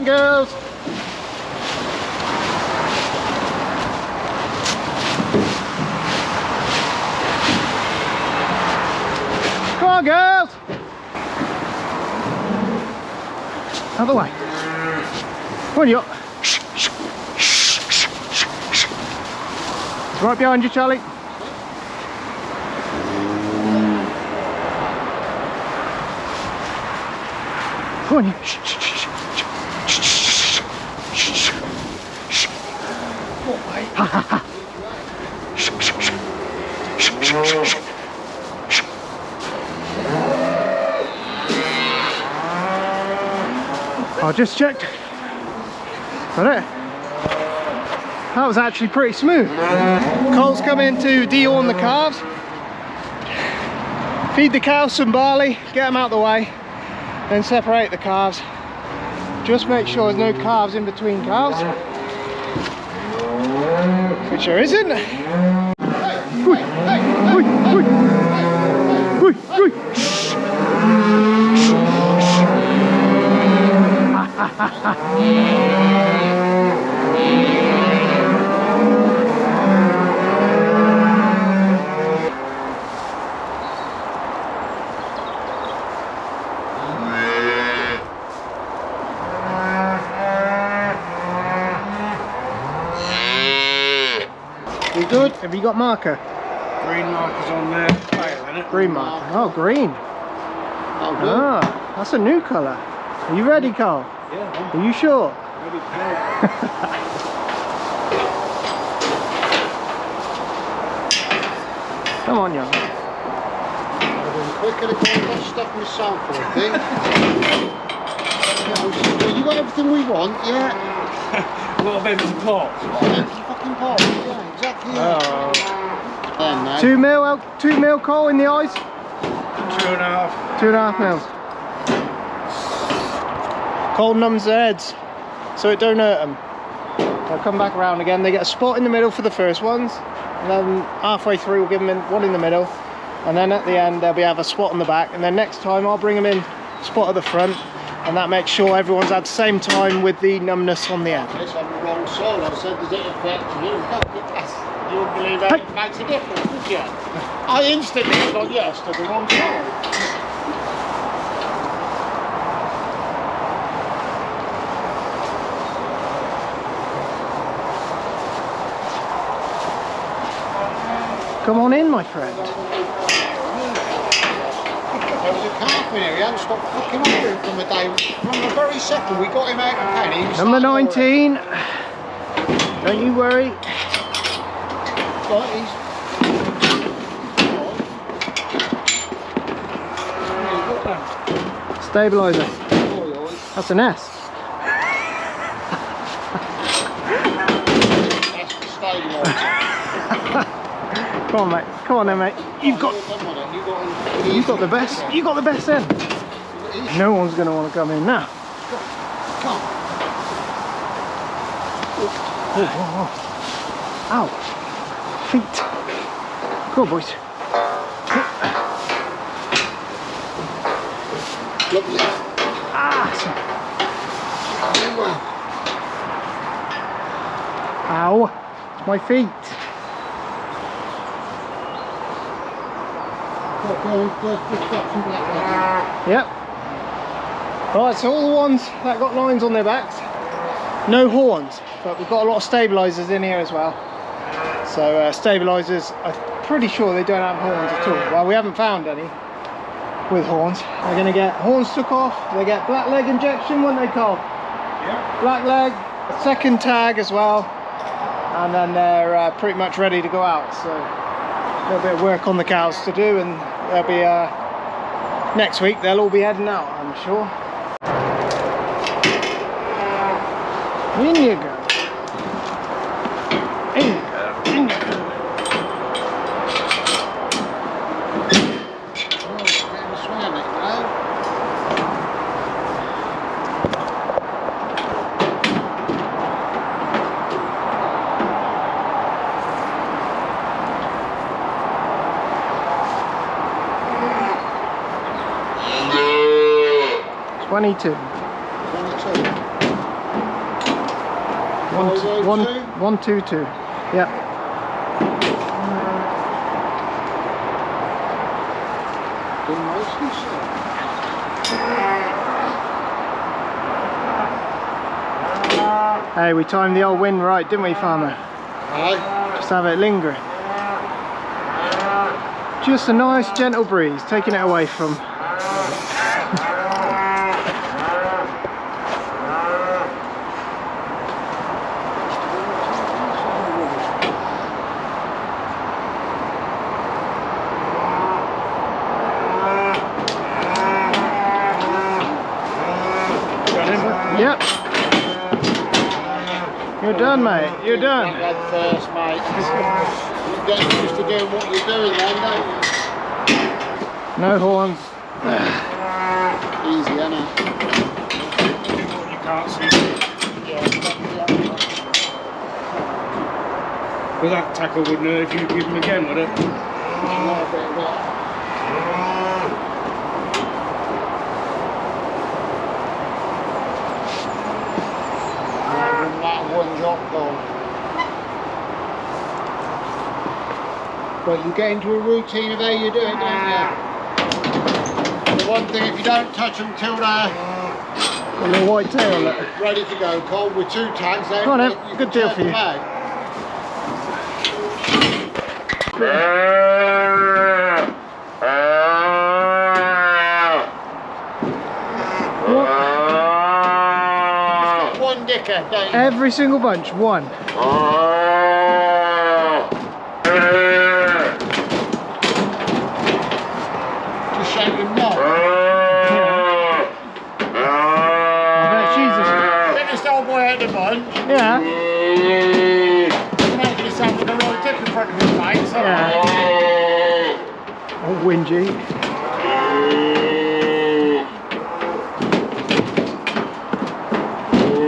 girls. Come on, girls. Out of the way. Come on, you. It's right behind you, Charlie. Come on, you. Ha ha ha. I just checked. Got it. That was actually pretty smooth. Cole's come in to dehorn the calves. Feed the cows some barley, get them out the way, then separate the calves. Just make sure there's no calves in between calves, which there isn't. You good? Have you got marker? Green markers on there. Green marker. Oh, green. Oh, good. Ah, that's a new colour. Are you ready, Carl? Yeah. Are you sure? Ready to Come on, young. Quicker to go and got stuff in the sample, I think. Yeah, you got everything we want, yeah? What about the pot? Empty fucking pot, yeah, exactly. Oh. Then, now. 2 mil, 2 mil, Cole, in the eyes? 2.5. 2.5 mils. Cole numbs their heads so it don't hurt them. They'll come back around again. They get a spot in the middle for the first ones, and then halfway through we'll give them one in the middle, and then at the end they'll have a spot on the back, and then next time I'll bring them in spot at the front, and that makes sure everyone's had the same time with the numbness on the end. This on the wrong soil, I said, does it affect you? No, you wouldn't believe that it makes a difference, would you? I instantly thought yes to the wrong soil. Come on in, my friend. There was a calf in here, he hadn't stopped fucking ordering from the day, from the very second we got him out of pen. He was Number 19. Don't you worry. Right, he's... Stabiliser. That's an S. That's the stabiliser. Come on, mate. Come on, then, mate. You've got the best. You got the best end. No one's going to want to come in now. Come. Ow. Feet. Come on, boys. Lovely. Ah. Ow. It's my feet. Yep. Right, so all the ones that got lines on their backs, no horns, but we've got a lot of stabilisers in here as well. So stabilisers, I'm pretty sure they don't have horns at all. Well, we haven't found any with horns. They're going to get horns took off, they get black leg injection, won't they, Carl? Yeah. Black leg, a second tag as well, and then they're pretty much ready to go out. So a little bit of work on the cows to do, and they'll be next week they'll all be heading out, I'm sure. In you go. In you go. In you go. $22. 122. Yeah. Hey, we timed the old wind right, didn't we, farmer? Aye. Just have it lingering. Just a nice gentle breeze, taking it away from. Yep. You're done, mate. You're done. First, mate. You're getting used to doing what you're doing then, don't you? No horns. Easy, isn't it? You can't see. Yeah. Well, that tackle wouldn't hurt if you give him again, would it? But you get into a routine of how you do it, don't you? The one thing, if you don't touch them till they're A little white tail, look. ready to go, Colin, with 2 tags, then Come on, Em. you Good can deal turn for you. them out. One dicker, don't you? Every single bunch, one. Just shake them off. I bet Jesus. Biggest old boy out of the bunch. Yeah. Making yourself with a right dick in front of his mate, so Yeah. Oh, whingy.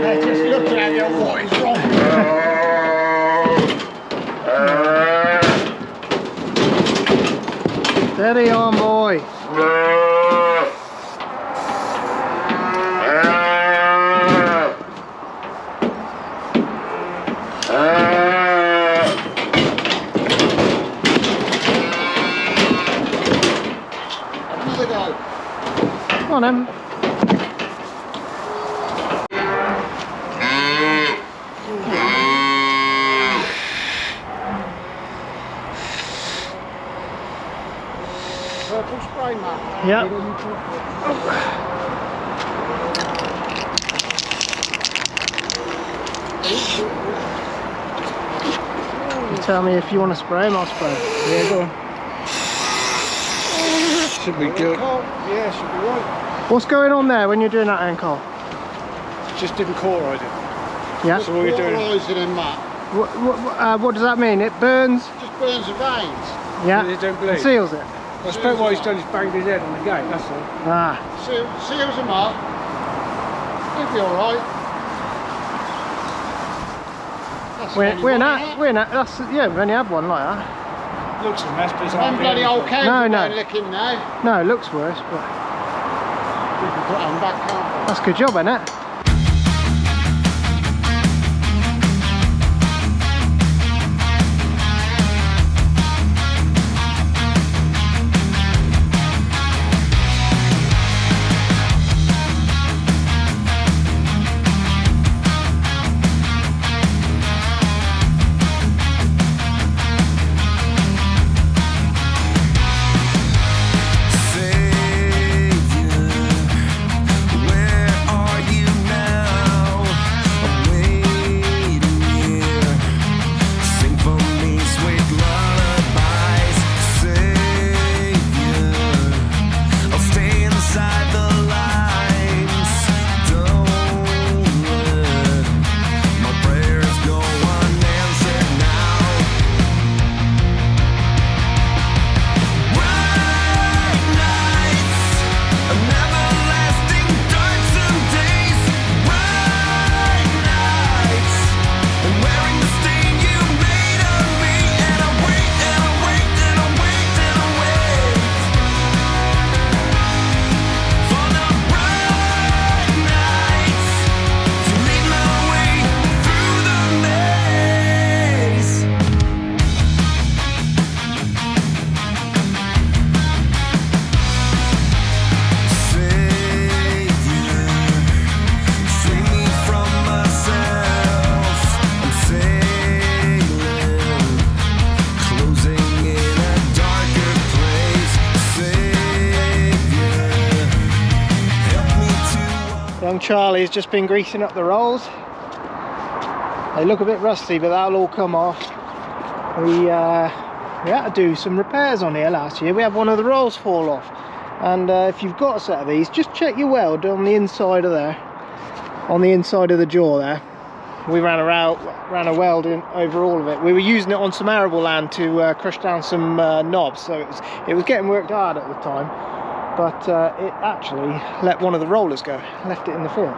they're just looking at you, what is wrong? Steady on, boy. Another go. Come on, Em. Purple spray mat. Yep. You tell me if you want to spray him, I'll spray him. Yeah, go on. Should be good. Yeah, should be right. What's going on there when you're doing that, ankle? Just didn't cauterise it. Yeah. So what are you doing? Cauterising in mat. What does that mean? It burns? Just burns the veins. Yeah. It don't bleed. Seals it? I suppose what he's done is banged his head on the gate, that's all. Ah. Seals them up. He'll be alright. We're not. That's yeah. We've only had one like that. Looks a mess, but it's One bloody old cow No, no. licking now. No, it looks worse, but We can put them back, can't we? that's a good job, isn't it? Savior, where are you Charlie's just been greasing up the rolls. They look a bit rusty, but that'll all come off. We had to do some repairs on here last year. We had one of the rolls fall off, and if you've got a set of these, just check your weld on the inside of there, on the inside of the jaw there. We ran a weld in over all of it. We were using it on some arable land to crush down some knobs, so it was getting worked hard at the time, but it actually let one of the rollers go, left it in the field.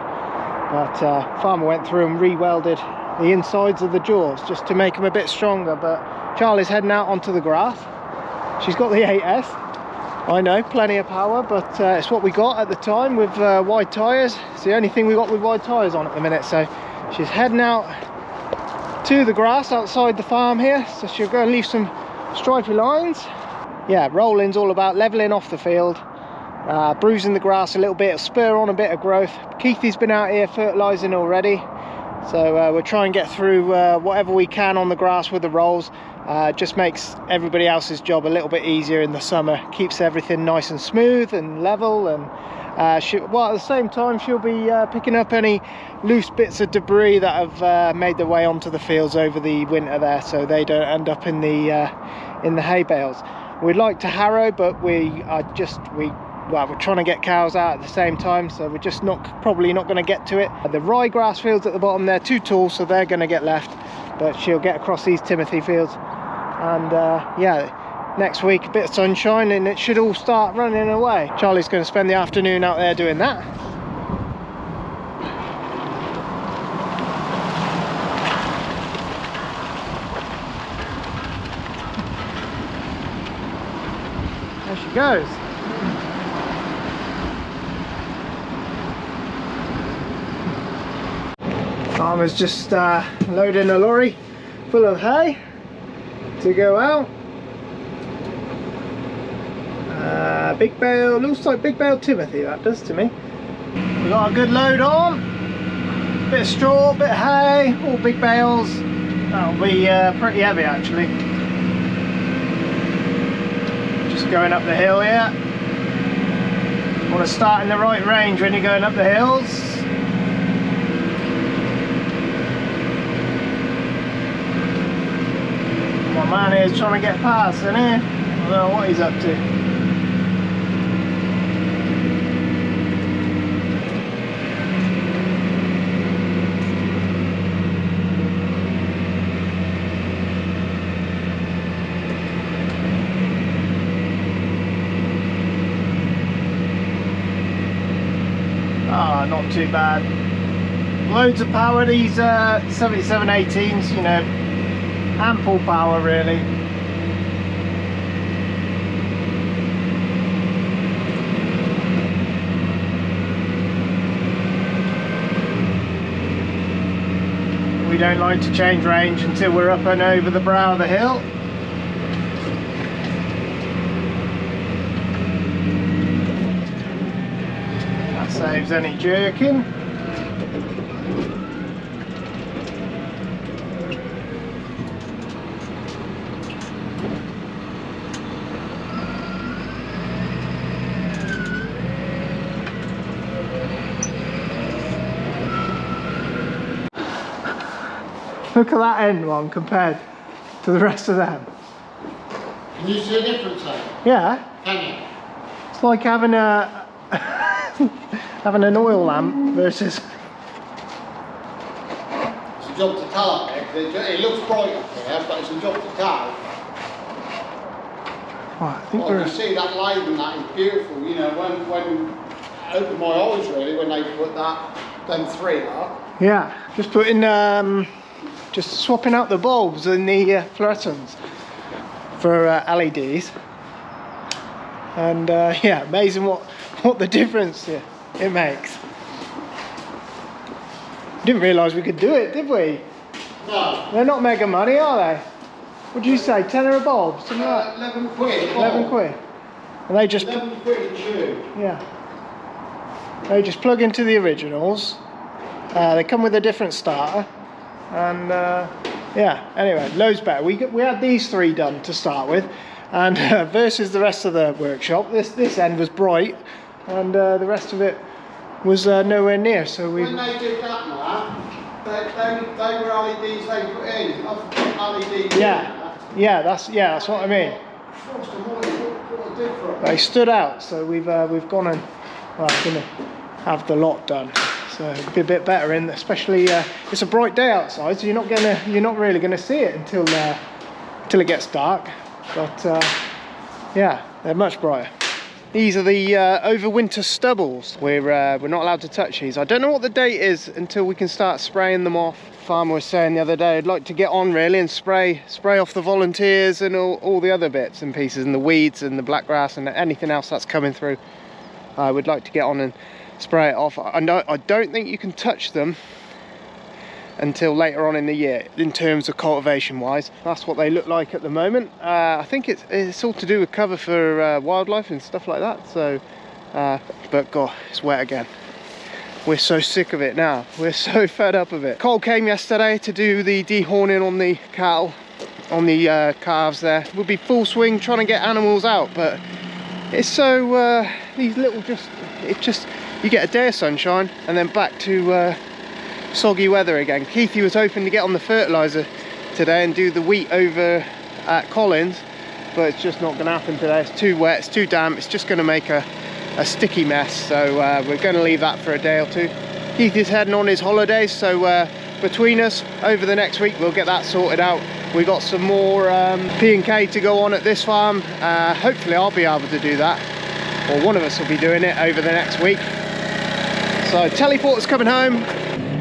But farmer went through and re-welded the insides of the jaws just to make them a bit stronger. But Charlie's heading out onto the grass. She's got the 8S. I know, plenty of power, but it's what we got at the time with wide tyres. It's the only thing we got with wide tyres on at the minute. So she's heading out to the grass outside the farm here. So she'll go and leave some stripy lines. Yeah, rolling's all about levelling off the field, bruising the grass a little bit, spur on a bit of growth. Keithy's been out here fertilising already. So we'll try and get through whatever we can on the grass with the rolls. Just makes everybody else's job a little bit easier in the summer. Keeps everything nice and smooth and level, and well, at the same time she'll be picking up any loose bits of debris that have made their way onto the fields over the winter there, so they don't end up in the hay bales. We'd like to harrow, but we're trying to get cows out at the same time, so we're just probably not going to get to it. The ryegrass fields at the bottom, they're too tall, so they're going to get left, but she'll get across these timothy fields. And yeah, next week a bit of sunshine and it should all start running away. Charlie's going to spend the afternoon out there doing that. There she goes. Farmer's just loading a lorry full of hay to go out. Big bale, looks like big bale timothy, that does to me. We got a good load on, bit of straw, bit of hay, all big bales. That'll be pretty heavy actually. Just going up the hill here. Want to start in the right range when you're going up the hills. My man here's trying to get past, isn't he? I don't know what he's up to. Ah, not too bad. Loads of power, these 7718s, you know. Ample power really. We don't like to change range until we're up and over the brow of the hill. That saves any jerking. Look at that end one compared to the rest of them. Can you see a difference there? Yeah. Can you? It's like having a having an oil lamp versus. It's a job to tell. It looks bright up here, but it's a job to tell. Oh, I think well, you see that line and that is beautiful. You know, when I opened my eyes really when they put them three up. Yeah, just putting just swapping out the bulbs and the fluorescents for LEDs, and yeah, amazing what the difference it makes. Didn't realise we could do it, did we? No. They're not mega money, are they? What do you say, £10 a bulb? Something like 11 quid. 11 quid. And they just 11 quid a tube. Yeah. They just plug into the originals. They come with a different starter. And yeah, anyway, loads better. We had these three done to start with, and versus the rest of the workshop, this end was bright, and the rest of it was nowhere near. So we. When they did that, man, they were LEDs they put in. LEDs. Yeah, that's what I mean. They stood out, so we've gone and gonna have the lot done. So it'll be a bit better in, especially it's a bright day outside, so you're not really gonna see it until it gets dark. But yeah, they're much brighter. These are the overwinter stubbles. We're not allowed to touch these. I don't know what the date is until we can start spraying them off. Farmer was saying the other day, I'd like to get on really and spray off the volunteers and all the other bits and pieces and the weeds and the black grass and anything else that's coming through. I would like to get on and spray it off. I don't think you can touch them until later on in the year in terms of cultivation wise. That's what they look like at the moment. I think it's all to do with cover for wildlife and stuff like that. So but God, it's wet again. We're so sick of it now. We're so fed up of it. Cole came yesterday to do the dehorning on the cattle, on the calves there. We'll be full swing trying to get animals out, but it's so these little you get a day of sunshine and then back to soggy weather again. Keithy was hoping to get on the fertilizer today and do the wheat over at Colin's, but it's just not going to happen today. It's too wet, it's too damp, it's just going to make a sticky mess. So we're going to leave that for a day or two. Keith is heading on his holidays, so between us over the next week we'll get that sorted out. We got some more P&K to go on at this farm. Hopefully I'll be able to do that, or one of us will be doing it over the next week. So teleporter's coming home.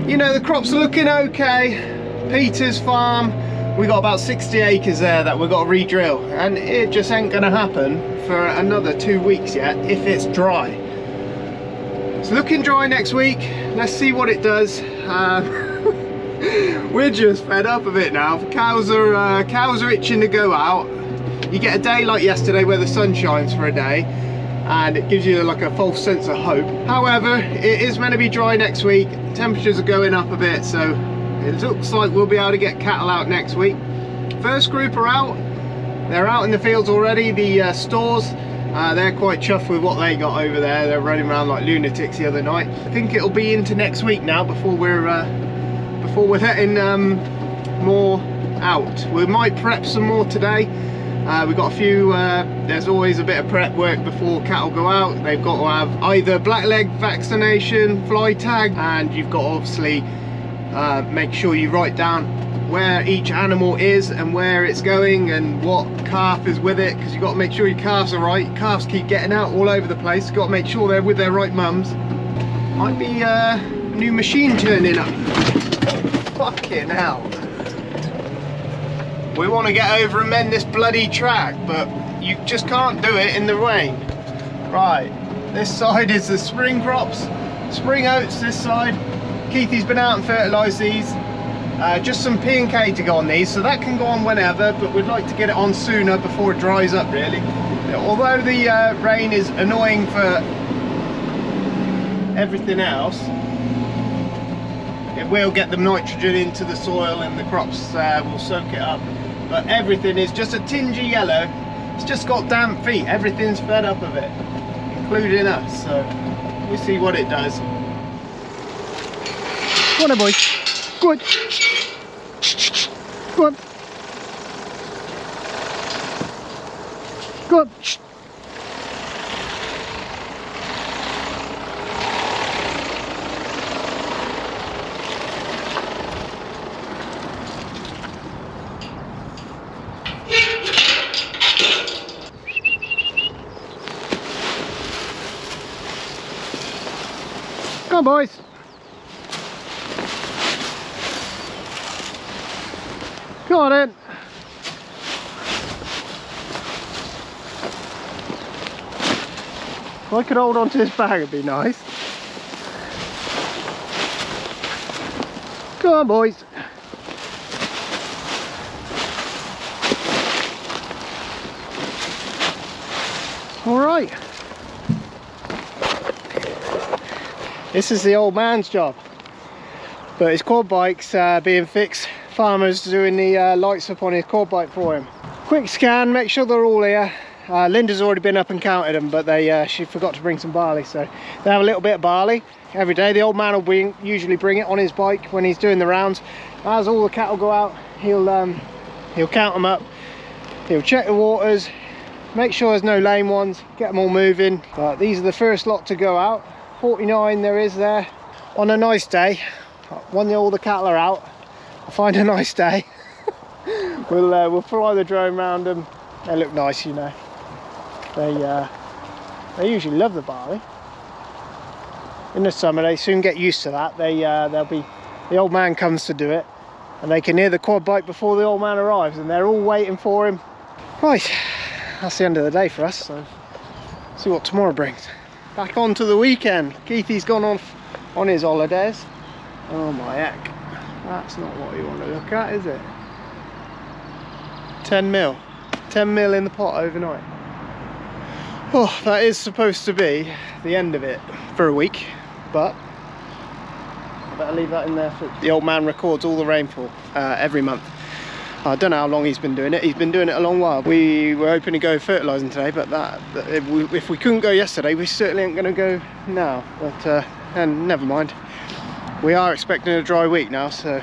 You know, the crops are looking okay. Peter's farm, we got about 60 acres there that we've got to re-drill, and it just ain't gonna happen for another 2 weeks yet if it's dry. It's looking dry next week. Let's see what it does. We're just fed up of it now. Cows are itching to go out. You get a day like yesterday where the sun shines for a day and it gives you like a false sense of hope. However, it is meant to be dry next week. Temperatures are going up a bit, so it looks like we'll be able to get cattle out next week. First group are out. They're out in the fields already. The stores, they're quite chuffed with what they got over there. They're running around like lunatics the other night. I think it'll be into next week now before we're letting more out. We might prep some more today. We've got a few, there's always a bit of prep work before cattle go out. They've got to have either blackleg vaccination, fly tag, and you've got to obviously make sure you write down where each animal is and where it's going and what calf is with it, because you've got to make sure your calves are right. Calves keep getting out all over the place. You've got to make sure they're with their right mums. Might be a new machine turning up. Fucking hell. We want to get over and mend this bloody track, but you just can't do it in the rain. Right, this side is the spring crops, spring oats this side. Keithy's been out and fertilised these. Just some P&K to go on these, so that can go on whenever, but we'd like to get it on sooner before it dries up really. Although the rain is annoying for everything else, it will get the nitrogen into the soil and the crops will soak it up. But everything is just a tinge of yellow. It's just got damp feet. Everything's fed up of it, including us. So we'll see what it does. Go on then, boys. Good. Go on. Go on. Come on, boys. Come on in. If I could hold on to this bag, it'd be nice. Come on, boys. All right. This is the old man's job, but his quad bike's being fixed. Farmer's doing the lights up on his quad bike for him. Quick scan, make sure they're all here. Linda's already been up and counted them, but she forgot to bring some barley, so they have a little bit of barley. every day. The old man will usually bring it on his bike when he's doing the rounds. As all the cattle go out, he'll count them up, he'll check the waters, make sure there's no lame ones, get them all moving. But these are the first lot to go out. 49 there is there. On a nice day, when all the cattle are out, I find a nice day, we'll fly the drone around them. They look nice, you know. They usually love the barley. In the summer they soon get used to that. The old man comes to do it, and they can hear the quad bike before the old man arrives, and they're all waiting for him. Right, that's the end of the day for us, so see what tomorrow brings. Back on to the weekend. Keithy's gone off on his holidays. Oh my heck, that's not what you want to look at, is it? 10 mil in the pot overnight. Oh, that is supposed to be the end of it for a week, but I better leave that in there. The old man records all the rainfall every month. I don't know how long he's been doing it. He's been doing it a long while. We were hoping to go fertilising today, but if we couldn't go yesterday, we certainly ain't going to go now. But and never mind. We are expecting a dry week now, so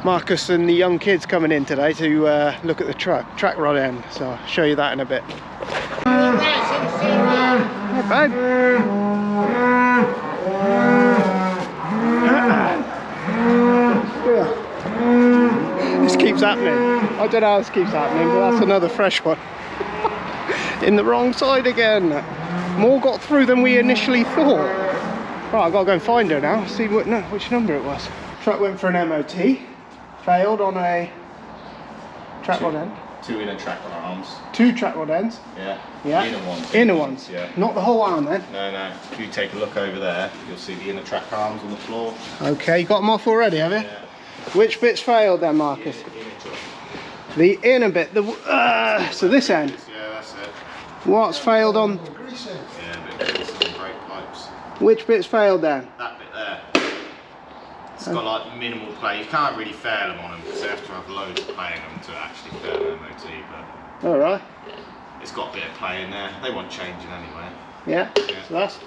Marcus and the young kids coming in today to look at the track rod end. So I'll show you that in a bit. Hey, babe. This keeps happening. I don't know how this keeps happening, but that's another fresh one. In the wrong side again. More got through than we initially thought. Right, I've got to go and find her now, see which number it was. Truck went for an MOT, failed on a track rod end. 2 inner track rod arms. 2 track rod ends. Yeah. Yeah. Inner ones. Inner ones. Yeah. Not the whole arm then. No. If you take a look over there, you'll see the inner track arms on the floor. Okay, you got them off already, have you? Yeah. Which bit's failed then, Marcus? The inner bit. So this end. Yeah, that's it. What's failed on? Yeah, a bit of grease and brake pipes. Which bit's failed then? That bit there. It's got like minimal play. You can't really fail them on them because they have to have loads of play in them to actually fail an MOT. But All right. it's got a bit of play in there. They want changing anyway. Yeah.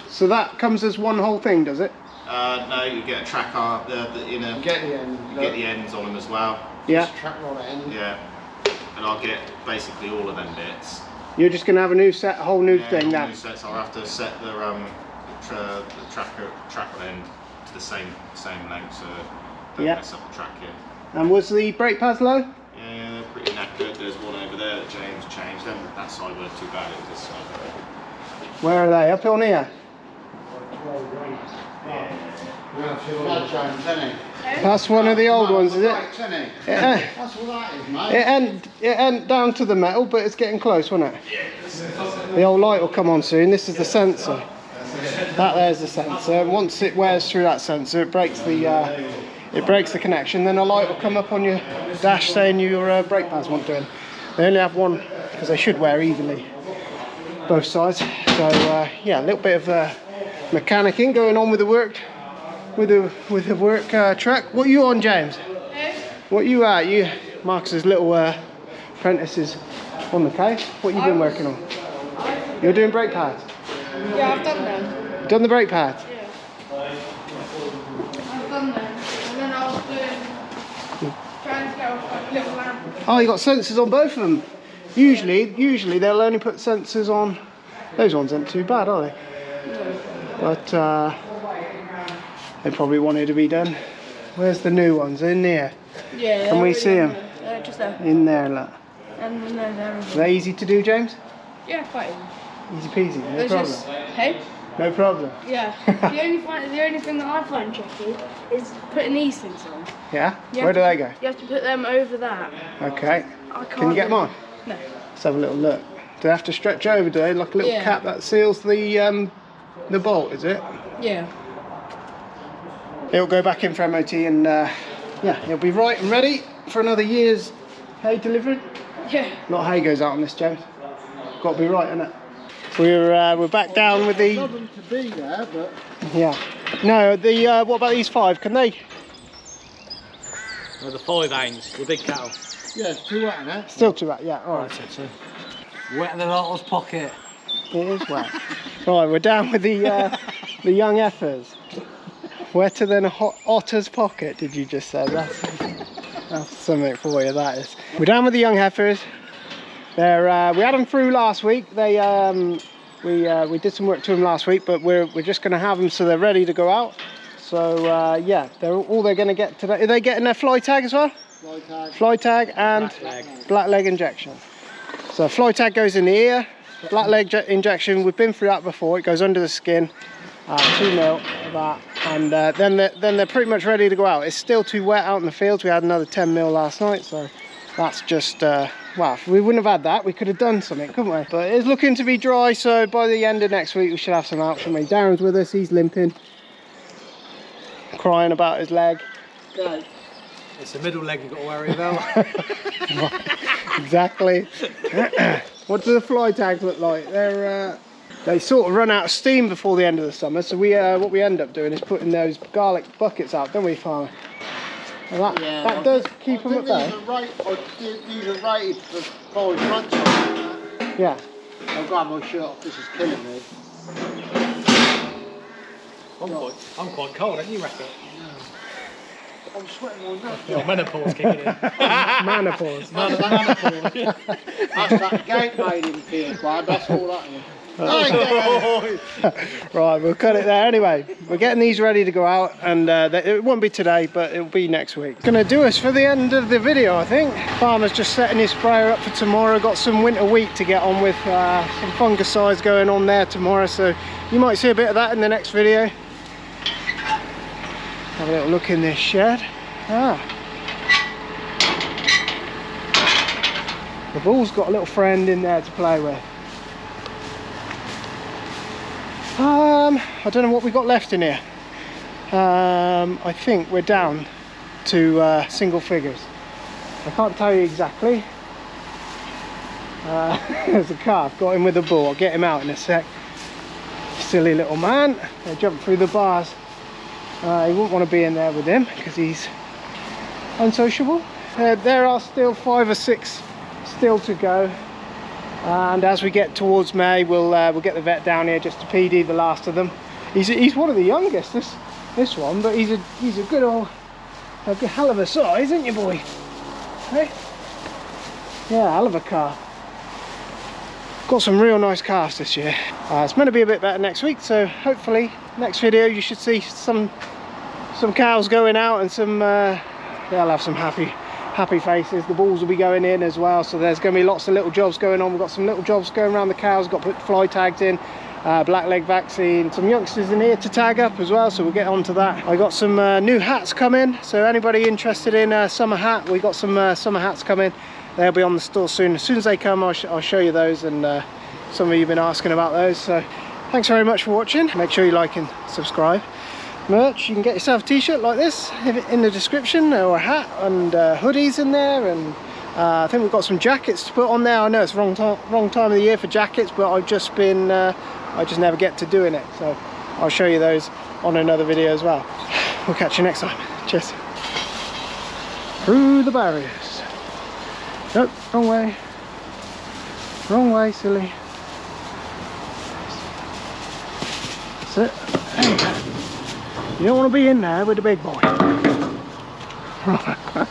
So that comes as one whole thing, does it? No, you get a track arm, the inner. Get the end. You get the ends on them as well. Yeah. Track rod end. Yeah. And I'll get basically all of them bits. You're just going to have a new set, a whole new thing now. New sets. I'll have to set the track end to the same length, so don't mess up the track here. And was the brake pads low? Yeah, they're pretty knackered. There's one over there that James changed. That side weren't too bad. It was this side. Where are they? Up on here? That's one of the old ones, is it? Yeah. That's what that is, mate. It ain't down to the metal, but it's getting close, wasn't it? The old light will come on soon. This is the sensor. That there's the sensor. Once it wears through that sensor, it breaks the connection. Then a light will come up on your dash saying your brake pads want doing. They only have one because they should wear evenly, both sides. So yeah, a little bit of mechanicking going on with the work. With the work truck. What are you on, James? What are you at? You, Marcus's little apprentices on the case. What you been working on? You're doing brake pads? Yeah, I've done them. You've done the brake pads? Yeah. I've done them. And then I was trying to get off like a little lamp. Oh, you got sensors on both of them. Usually they'll only put sensors on. Those ones aren't too bad, are they? No. But they probably wanted to be done. Where's the new ones? In there. Yeah. Can we see them? They're just there. In there, look. And then there as Are well. they easy to do, James? Yeah, quite Easy easy. peasy, no It's problem. just, hey? No problem. Yeah. the only thing that I find tricky is putting these things on. Yeah? You Where have do to- they go? You have to put them over that. Okay. I can't. Can you get them on? No. Let's have a little look. Do they have to stretch over, do they? Like a little Yeah. cap that seals the bolt, is it? Yeah. It'll go back in for MOT and yeah, it'll be right and ready for another year's hay delivery. Yeah. A lot of hay goes out on this, James. Got to be right, innit? We're back down with the. Problem to be there, but Yeah. No, the what about these 5? Can they? The 5 ainds, the big cattle. yeah, it's too wet, isn't it? Still too wet. Yeah. All right. Wet in the Lotto's pocket. It is wet. Right, we're down with the young effers. Wetter than a hot otter's pocket, did you just say? That's something for you, that is. We're down with the young heifers. They're, we had them through last week. They, we did some work to them last week, but we're just going to have them so they're ready to go out. So yeah, they're going to get today. Are they getting their fly tag as well? Fly tag and black leg injection. So fly tag goes in the ear, black leg injection, we've been through that before, it goes under the skin, 2 mil of that, and then they're pretty much ready to go out. It's still too wet out in the fields. We had another 10 mil last night, so that's just, well, if we wouldn't have had that, we could have done something, couldn't we? But it's looking to be dry, so by the end of next week we should have some out for me. Darren's with us, he's limping, crying about his leg. Go. It's the middle leg you've got to worry about. Exactly. What do the fly tags look like? They sort of run out of steam before the end of the summer, so what we end up doing is putting those garlic buckets out, don't we, farmer? And that does keep them at bay. These are rated for 5 months. Yeah. I'll grab my shirt off, this is killing me. I'm quite cold, don't you reckon? I'm sweating all night. Your menopause kicking in. Menopause. That's that gate made in field, Brad, that's all that is. Right, we'll cut it there. Anyway, we're getting these ready to go out, and it won't be today, but it'll be next week. Gonna do us for the end of the video, I think. Farmer's just setting his sprayer up for tomorrow. Got some winter wheat to get on with, some fungicides going on there tomorrow, so you might see a bit of that in the next video. Have a little look in this shed. The bull's got a little friend in there to play with. I don't know what we've got left in here. I think we're down to single figures. I can't tell you exactly. There's a calf, got him with a bull. I'll get him out in a sec. Silly little man. They jumped through the bars. He wouldn't want to be in there with him because he's unsociable. There are still 5 or 6 still to go, and as we get towards May, we'll get the vet down here just to PD the last of them. He's one of the youngest, this one, but he's a good old, a hell of a size, isn't you, boy? Hey? Yeah, hell of a calf. Got some real nice calves this year. It's meant to be a bit better next week, so hopefully next video you should see some cows going out, and they'll have some happy faces. The bulls will be going in as well, so there's going to be lots of little jobs going on. We've got some little jobs going around the cows, got to put fly tags in, black leg vaccine, some youngsters in here to tag up as well, so we'll get on to that. I got some new hats coming, so anybody interested in a summer hat, we got some summer hats coming. They'll be on the store soon. As soon as they come, I'll show you those, and some of you have been asking about those, so thanks very much for watching. Make sure you like and subscribe. Merch, you can get yourself a t-shirt like this in the description, or a hat, and hoodies in there, and I think we've got some jackets to put on there. I know it's the wrong time of the year for jackets, but I've just been I just never get to doing it, so I'll show you those on another video as well. We'll catch you next time. Cheers. Through the barriers. Nope, wrong way. Wrong way, silly. That's it. You don't want to be in there with the big boy. Right.